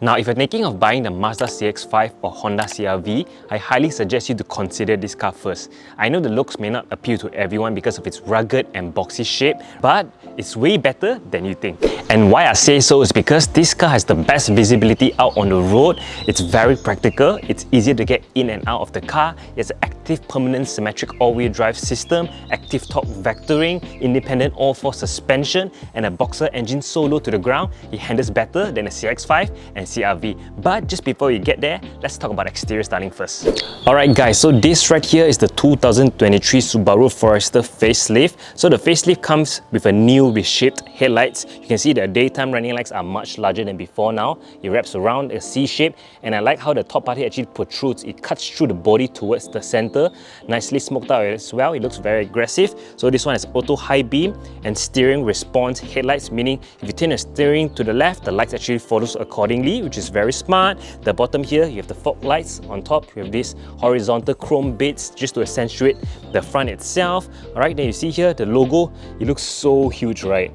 Now, if you're thinking of buying the Mazda CX-5 or Honda CR-V, I highly suggest you to consider this car first. I know the looks may not appeal to everyone because of its rugged and boxy shape, but it's way better than you think. And why I say so is because this car has the best visibility out on the road. It's very practical, it's easier to get in and out of the car. It has an active permanent symmetric all-wheel drive system, active torque vectoring, independent all-4 suspension, and a boxer engine so low to the ground, it handles better than a CX-5 and CR-V. But just before we get there, let's talk about exterior styling first. Alright guys, so this right here is the 2023 Subaru Forester facelift. So the facelift comes with a new reshaped headlights. You can see the daytime running lights are much larger than before now. It wraps around a C shape, and I like how the top part here actually protrudes. It cuts through the body towards the center. Nicely smoked out as well. It looks very aggressive. So this one is auto high beam and steering response headlights, meaning if you turn the steering to the left, the lights actually follows accordingly, which is very smart. The bottom here, you have the fog lights. On top, you have these horizontal chrome bits just to accentuate the front itself. Alright, then you see here the logo, it looks so huge, right?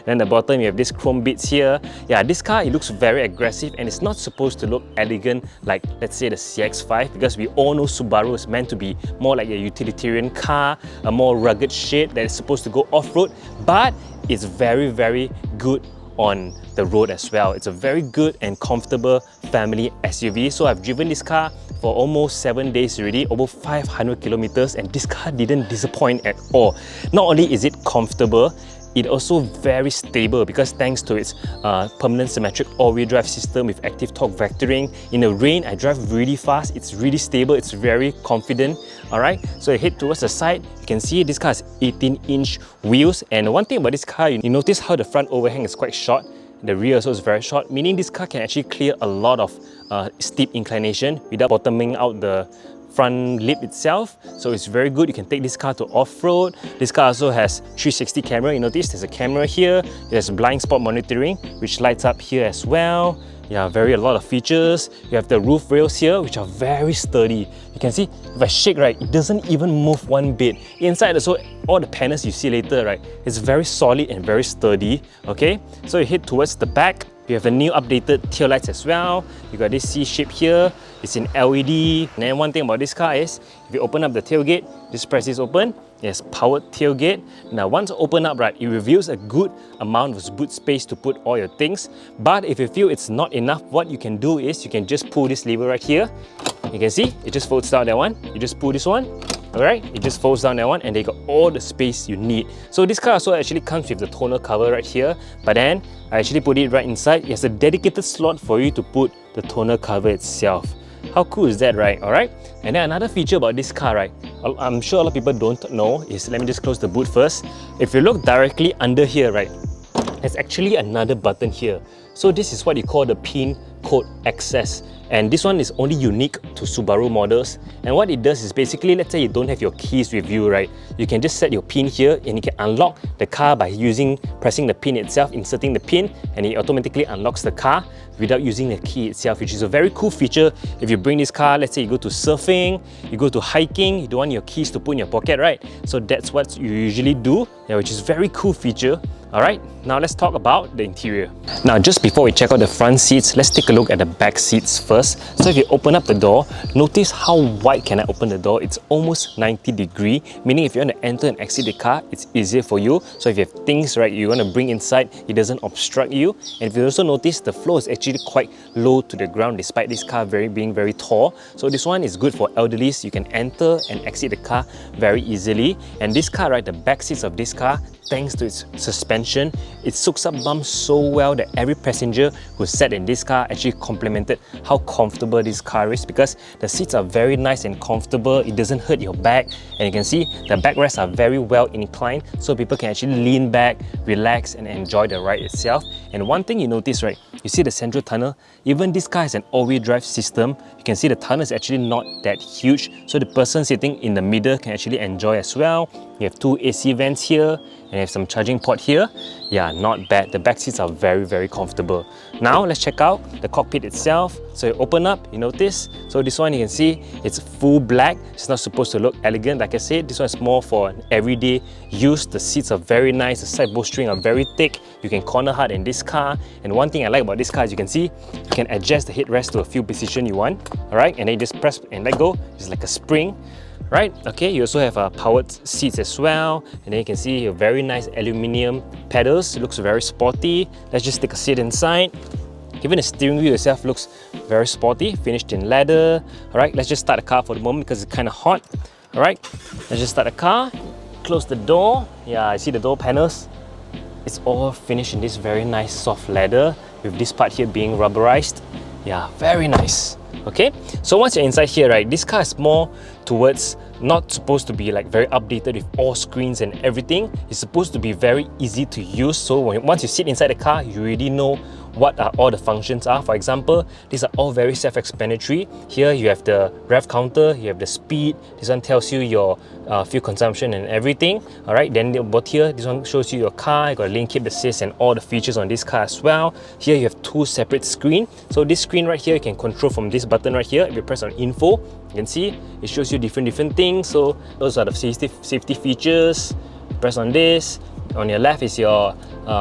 Then the bottom, you have this chrome bits here. Yeah, this car, it looks very aggressive and it's not supposed to look elegant like, let's say, the CX-5, because we all know Subaru is meant to be more like a utilitarian car, a more rugged shape that is supposed to go off-road, but it's very, very good on the road as well. It's a very good and comfortable family SUV. So I've driven this car for almost 7 days already, over 500 kilometers, and this car didn't disappoint at all. Not only is it comfortable, it's also very stable because thanks to its permanent symmetric all-wheel drive system with active torque vectoring. In the rain, I drive really fast, it's really stable, it's very confident. Alright, so I head towards the side. You can see this car has 18-inch wheels, and one thing about this car, you notice how the front overhang is quite short. The rear also is very short, meaning this car can actually clear a lot of steep inclination without bottoming out the front lip itself. So it's very good. You can take this car to off-road. This car also has 360 camera. You notice there's a camera here. It has blind spot monitoring, which lights up here as well. Yeah, a lot of features. You have the roof rails here, which are very sturdy. You can see, if I shake, right, it doesn't even move one bit. Inside also, all the panels you see later, right, it's very solid and very sturdy, okay? So you head towards the back. You have the new updated tail lights as well. You got this C shape here. It's in LED. And then one thing about this car is, if you open up the tailgate, just press this open. Yes, powered tailgate. Now once open up, right, it reveals a good amount of boot space to put all your things. But if you feel it's not enough, what you can do is you can just pull this lever right here. You can see it just folds down that one. You just pull this one. Alright, it just folds down that one and they got all the space you need. So this car also actually comes with the tonal cover right here, but then I actually put it right inside. It has a dedicated slot for you to put the tonal cover itself. How cool is that, right? Alright, and then another feature about this car, right, I'm sure a lot of people don't know is, let me just close the boot first. If you look directly under here, right, there's actually another button here. So this is what you call the pin code access. And this one is only unique to Subaru models. And what it does is basically, let's say you don't have your keys with you, right? You can just set your pin here and you can unlock the car by pressing the pin itself, inserting the pin, and it automatically unlocks the car without using the key itself, which is a very cool feature. If you bring this car, let's say you go to surfing, you go to hiking, you don't want your keys to put in your pocket, right? So that's what you usually do, yeah, which is a very cool feature. Alright, now let's talk about the interior. Now just before we check out the front seats, let's take a look at the back seats first. So if you open up the door, notice how wide can I open the door? It's almost 90 degrees, meaning if you want to enter and exit the car, it's easier for you. So if you have things, right, you want to bring inside, it doesn't obstruct you. And if you also notice, the floor is actually quite low to the ground despite this car being very tall. So this one is good for elderlies. You can enter and exit the car very easily. And this car, right, the back seats of this car, thanks to its suspension, it soaks up bumps so well that every passenger who sat in this car actually complimented how comfortable this car is, because the seats are very nice and comfortable. It doesn't hurt your back, and you can see the backrests are very well inclined, so people can actually lean back, relax, and enjoy the ride itself. And one thing you notice, right, you see the central tunnel. Even this car has an all-wheel drive system. You can see the tunnel is actually not that huge, so the person sitting in the middle can actually enjoy as well. You have two AC vents here, and you have some charging port here. Yeah, not bad. The back seats are very, very comfortable. Now let's check out the cockpit itself. So you open up, you notice. So this one you can see it's full black. It's not supposed to look elegant. Like I said, this one is more for an everyday use. The seats are very nice. The side bowstring are very thick. You can corner hard in this car. And one thing I like about this car is you can see you can adjust the headrest to a few position you want. Alright, and then you just press and let go. It's like a spring. Right, okay, you also have powered seats as well, and then you can see your very nice aluminium pedals. It looks very sporty. Let's just take a seat inside. Even the steering wheel itself looks very sporty, finished in leather. Alright, let's just start the car for the moment because it's kind of hot. Alright, let's just start the car, close the door. Yeah, I see the door panels. It's all finished in this very nice soft leather with this part here being rubberized. Yeah, very nice. Okay, so once you're inside here, right, this car is more towards not supposed to be like very updated with all screens and everything. It's supposed to be very easy to use. So once you sit inside the car, you already know what all the functions are. For example, these are all very self-explanatory. Here you have the rev counter, you have the speed. This one tells you your fuel consumption and everything. All right, then about here, this one shows you your car. You got lane keep assist and all the features on this car as well. Here you have two separate screens. So this screen right here you can control from this button right here. If you press on info, you can see it shows you different things. So those are the safety features. Press on this. On your left is your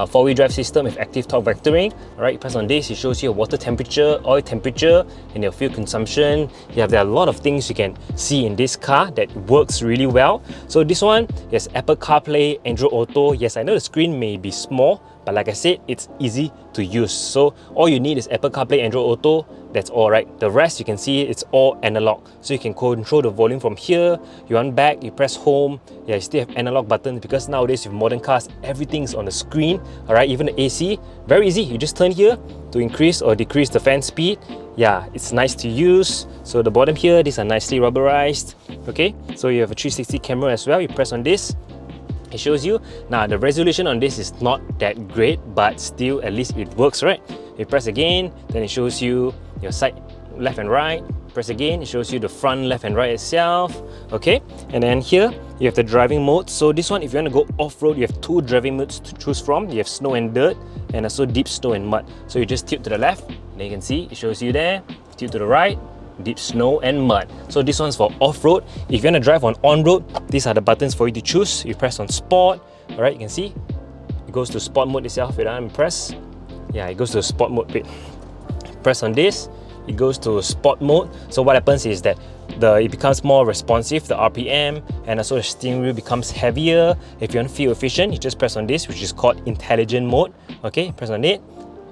four-wheel drive system with active torque vectoring. Alright, press on this, it shows you your water temperature, oil temperature, and your fuel consumption. There are a lot of things you can see in this car that works really well. So this one, yes, Apple CarPlay, Android Auto. Yes, I know the screen may be small, but like I said, it's easy to use. So all you need is Apple CarPlay, Android Auto. That's all right. The rest you can see it's all analog. So you can control the volume from here. You want back, you press home. Yeah, you still have analog buttons because nowadays with modern cars, everything's on the screen. All right, even the AC, very easy. You just turn here to increase or decrease the fan speed. Yeah, it's nice to use. So the bottom here, these are nicely rubberized. Okay, so you have a 360 camera as well. You press on this, it shows you. Now the resolution on this is not that great, but still at least it works, right? You press again, then it shows you your side left and right. Press again, it shows you the front left and right itself. Okay, and then here you have the driving mode. So this one, if you want to go off-road, you have two driving modes to choose from. You have snow and dirt, and also deep snow and mud. So you just tilt to the left, then you can see it shows you there. Tilt to the right, deep snow and mud. So this one's for off-road. If you want to drive on-road, these are the buttons for you to choose. You press on sport. All right, you can see it goes to sport mode itself. Wait, I'm press. Yeah, it goes to sport mode. Wait. Press on this, it goes to sport mode. So what happens is that it becomes more responsive, the RPM, and also the steering wheel becomes heavier. If you want fuel efficient, you just press on this, which is called intelligent mode. Okay, press on it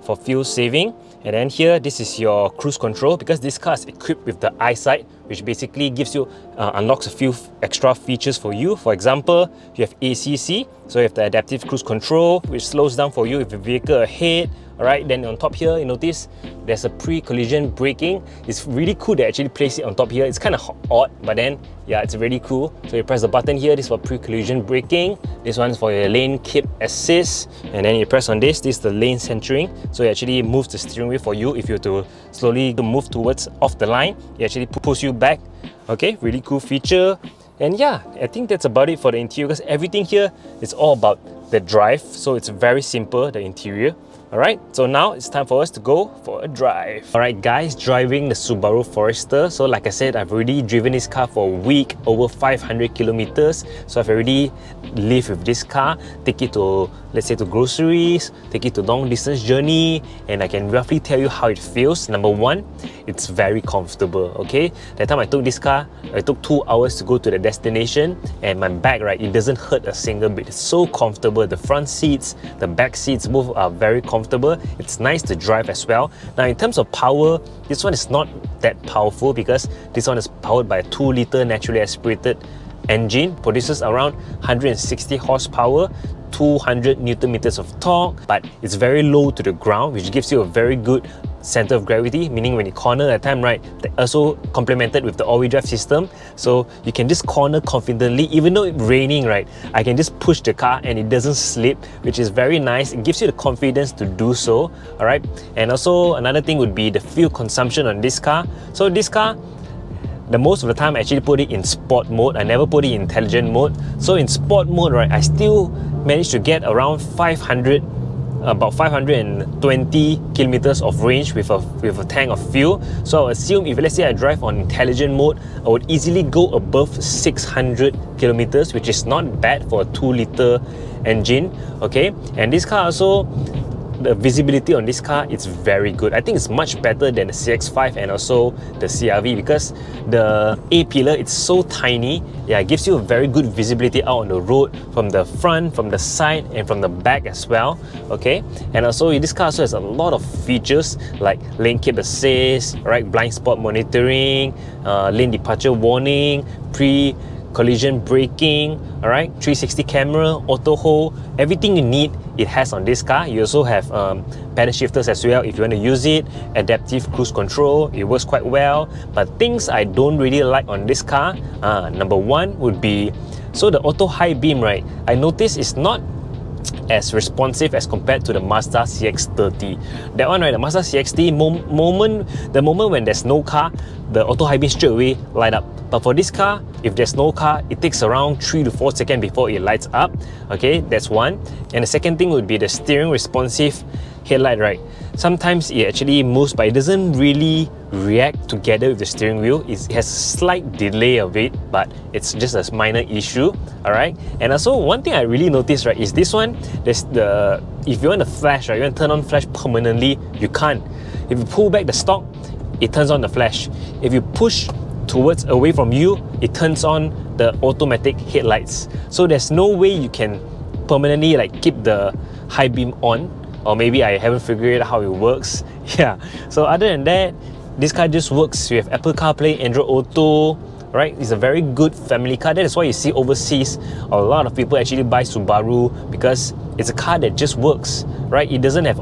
for fuel saving. And then here, this is your cruise control because this car is equipped with the Eyesight, which basically gives you, unlocks a few extra features for you. For example, you have ACC, so you have the adaptive cruise control, which slows down for you if the vehicle ahead. Alright, then on top here, you notice there's a pre-collision braking. It's really cool to actually place it on top here. It's kind of odd, but then, yeah, it's really cool. So you press the button here, this is for pre-collision braking. This one's for your lane keep assist. And then you press on this, this is the lane centering. So it actually moves the steering wheel for you. If you were to slowly move towards off the line, it actually pulls you back. Okay, really cool feature. And yeah, I think that's about it for the interior because everything here is all about the drive. So it's very simple, the interior. Alright, so now it's time for us to go for a drive. Alright guys, driving the Subaru Forester. So like I said, I've already driven this car for a week, over 500 kilometers. So I've already lived with this car, take it to, let's say, to groceries, take it to long distance journey, and I can roughly tell you how it feels. Number one, it's very comfortable, okay? That time I took this car, it took 2 hours to go to the destination, and my back, right, it doesn't hurt a single bit. It's so comfortable. The front seats, the back seats, both are very comfortable. It's nice to drive as well. Now in terms of power, this one is not that powerful because this one is powered by a 2-liter naturally aspirated engine, produces around 160 horsepower, 200 Newton meters of torque, but it's very low to the ground, which gives you a very good center of gravity, meaning when you corner at time, right, also complemented with the all-wheel drive system, so you can just corner confidently. Even though it's raining, right, I can just push the car and it doesn't slip, which is very nice. It gives you the confidence to do so. All right, and also another thing would be the fuel consumption on this car. So this car, most of the time I actually put it in sport mode. I never put it in intelligent mode. So in sport mode, right, I still managed to get around about 520 kilometers of range with a tank of fuel. So I assume if let's say I drive on intelligent mode, I would easily go above 600 kilometers, which is not bad for a 2-liter engine. Okay, and this car also, the visibility on this car, it's very good. I think it's much better than the CX-5 and also the CR-V, because the A-pillar, it's so tiny. Yeah, it gives you a very good visibility out on the road from the front, from the side, and from the back as well. Okay, and also this car also has a lot of features like lane keep assist, right, blind spot monitoring, lane departure warning, collision braking, alright, 360 camera, auto hold, everything you need it has on this car. You also have pedal shifters as well if you want to use it, adaptive cruise control, it works quite well. But things I don't really like on this car, number one would be, so the auto high beam, right, I noticed it's not as responsive as compared to the Mazda CX-30. That one, right, the Mazda CX-30, the moment when there's no car, the auto high beam straight away light up. But for this car, if there's no car, it takes around 3 to 4 seconds before it lights up. Okay, that's one. And the second thing would be the steering responsive headlight, right? Sometimes it actually moves, but it doesn't really react together with the steering wheel. It has a slight delay of it, but it's just a minor issue. Alright. And also one thing I really noticed, right, is this one, there's if you want to flash, right, you want to turn on flash permanently, you can't. If you pull back the stock, it turns on the flash. If you push towards away from you, it turns on the automatic headlights. So there's no way you can permanently like keep the high beam on, or maybe I haven't figured out how it works. Yeah, so other than that, this car just works. You have Apple CarPlay, Android Auto, right? It's a very good family car. That is why you see overseas a lot of people actually buy Subaru, because it's a car that just works, right? It doesn't have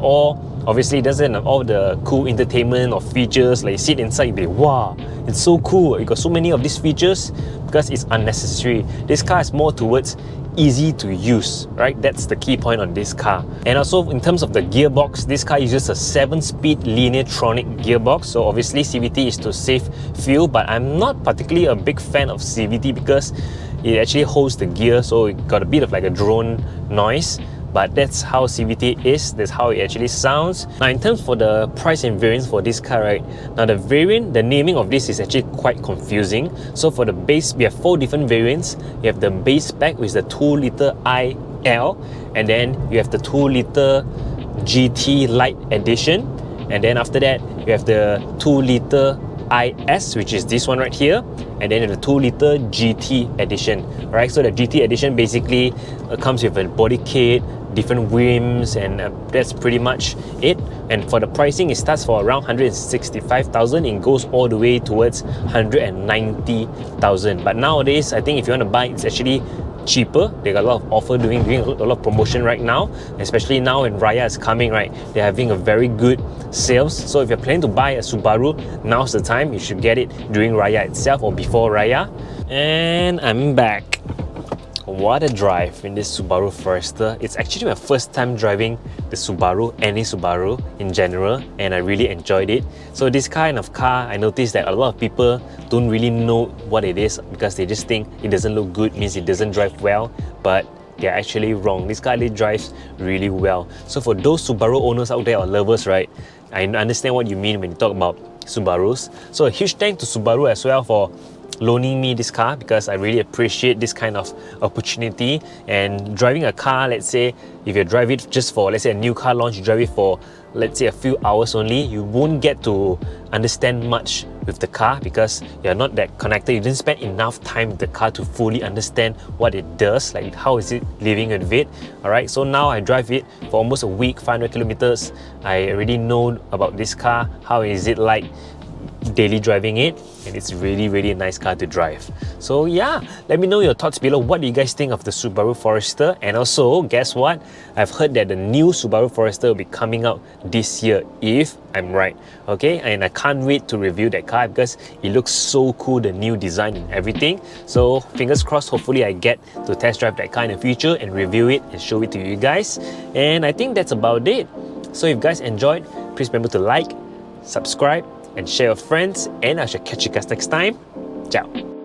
obviously it doesn't have all the cool entertainment or features. Like you sit inside, you be wow, it's so cool, it got so many of these features, because it's unnecessary. This car is more towards easy to use, right? That's the key point on this car. And also in terms of the gearbox, this car uses a 7-speed linear-tronic gearbox. So obviously CVT is to save fuel, but I'm not particularly a big fan of CVT because it actually holds the gear, so it got a bit of like a drone noise. But that's how CVT is, that's how it actually sounds. Now in terms for the price and variance for this car, right, now the variant, the naming of this is actually quite confusing. So for the base, we have 4 different variants. You have the base spec, which is the 2-liter IL, and then you have the 2-liter GT Lite edition, and then after that you have the 2-liter IS, which is this one right here, and then the 2-liter GT edition. Right, so the GT edition basically comes with a body kit, different rims, and that's pretty much it. And for the pricing, it starts for around 165,000. It goes all the way towards 190,000. But nowadays, I think if you want to buy, it's actually cheaper. They got a lot of offer doing a lot of promotion right now, especially now when Raya is coming, right? They're having a very good sales. So if you're planning to buy a Subaru, now's the time. You should get it during Raya itself or before Raya. And I'm back. What a drive in this Subaru Forester. It's actually my first time driving the Subaru, any Subaru in general, and I really enjoyed it. So this kind of car, I noticed that a lot of people don't really know what it is because they just think it doesn't look good, means it doesn't drive well, but they're actually wrong. This car really drives really well. So for those Subaru owners out there or lovers, right, I understand what you mean when you talk about Subarus. So a huge thanks to Subaru as well for loaning me this car, because I really appreciate this kind of opportunity. And driving a car, let's say if you drive it just for, let's say, a new car launch, you drive it for, let's say, a few hours only, you won't get to understand much with the car because you're not that connected. You didn't spend enough time with the car to fully understand what it does, like how is it living with it. Alright, so now I drive it for almost a week, 500 kilometers. I already know about this car, how is it like daily driving it, and it's really a nice car to drive. So yeah, let me know your thoughts below. What do you guys think of the Subaru Forester? And also, guess what? I've heard that the new Subaru Forester will be coming out this year, if I'm right. Okay, and I can't wait to review that car because it looks so cool, the new design and everything. So fingers crossed, hopefully I get to test drive that car in the future and review it and show it to you guys. And I think that's about it. So if you guys enjoyed, please remember to like, subscribe, and share with friends, and I shall catch you guys next time. Ciao!